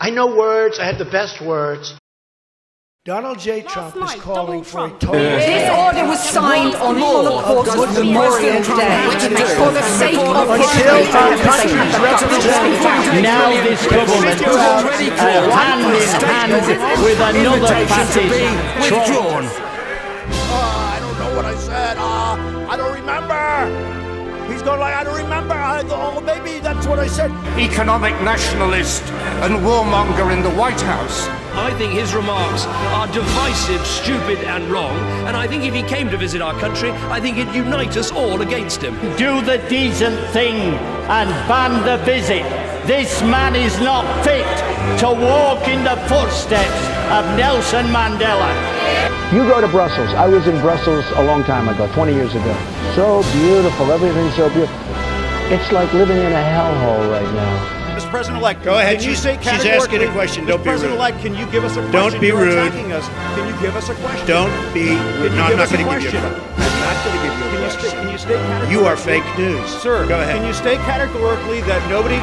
I know words. I have the best words. Donald J. Trump is calling for a total... This order was signed on Holocaust Memorial Day for the sake of history. Now this government, hand in hand with another fascist, withdrawn. I don't know what I said. I don't remember. He's going like, I don't remember. Oh, maybe that's what I said. Economic nationalist and warmonger in the White House. I think his remarks are divisive, stupid and wrong, and I think if he came to visit our country, I think it'd unite us all against him. Do the decent thing and ban the visit. This man is not fit to walk in the footsteps of Nelson Mandela. You go to Brussels. I was in Brussels a long time ago, 20 years ago. So beautiful, everything's so beautiful. It's like living in a hellhole right now. Mr. President-elect, go ahead. Can you say she's asking a question. Don't be rude. President-elect, can you give us a question? Don't be rude. You're attacking us. Can you give us a question? Don't be rude. No, I'm not going to give you a question. I'm not going to give you a question. Can you state categorically? You are fake news. Sir, go ahead. Can you state categorically that nobody...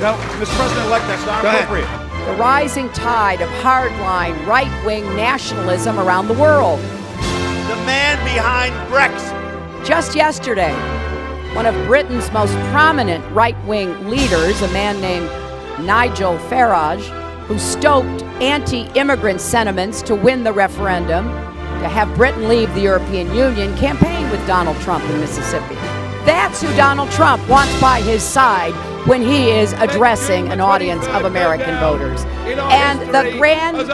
No, Mr. President-elect, that's not appropriate. The rising tide of hardline, right-wing nationalism around the world. The man behind Brexit. Just yesterday, one of Britain's most prominent right-wing leaders, a man named Nigel Farage, who stoked anti-immigrant sentiments to win the referendum to have Britain leave the European Union, campaigned with Donald Trump in Mississippi. That's who Donald Trump wants by his side when he is addressing an audience of American voters. And the grand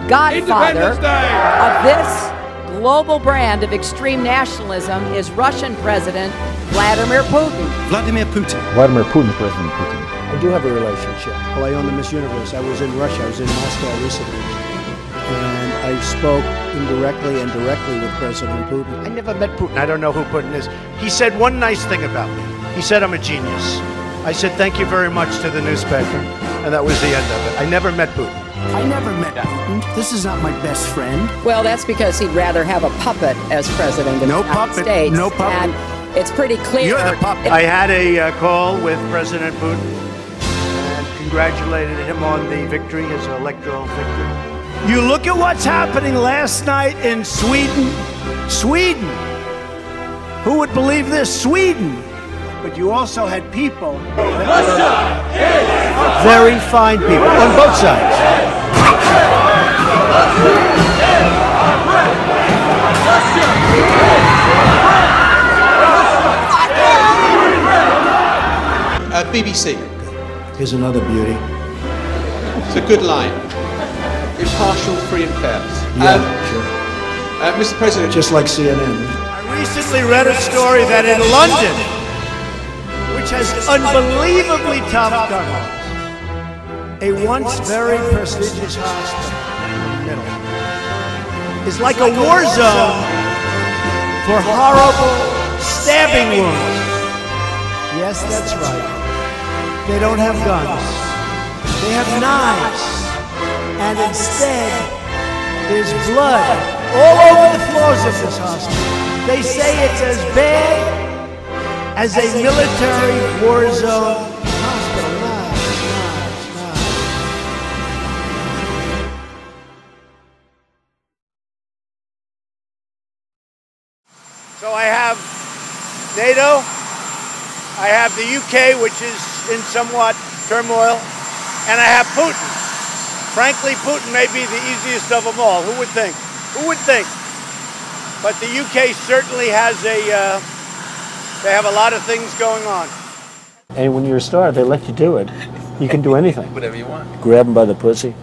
godfather of this global brand of extreme nationalism is Russian President Vladimir Putin. Vladimir Putin, President Putin. I do have a relationship. Well, I own the Miss Universe. I was in Russia. I was in Moscow recently. And I spoke indirectly and directly with President Putin. I never met Putin. I don't know who Putin is. He said one nice thing about me. He said I'm a genius. I said thank you very much to the newspaper, and that was the end of it. I never met Putin. I never met Putin. This is not my best friend. Well, that's because he'd rather have a puppet as president of the United States. No puppet. And it's pretty clear. You're the puppet. I had a call with President Putin and congratulated him on the victory, his electoral victory. You look at what's happening last night in Sweden. Sweden. Who would believe this? Sweden. But you also had people, very fine people, on both sides. BBC. Here's another beauty. It's a good line. Impartial, free and fair. Yeah, sure. Mr. President. Just like CNN. I recently read a story that in London, which has unbelievably top guns, a once very prestigious hospital in the middle is like a war zone for horrible stabbing wounds. Yes, that's right. They don't have guns. They have knives. And instead, there's blood all over the floors of this hospital. They say it's as bad as a military war zone hospital. Knives. So I have NATO, I have the UK, which is in somewhat turmoil, and I have Putin. Frankly, Putin may be the easiest of them all. Who would think? Who would think? But the UK certainly has they have a lot of things going on. And when you're a star, they let you do it. You can do anything. Whatever you want. Grab them by the pussy.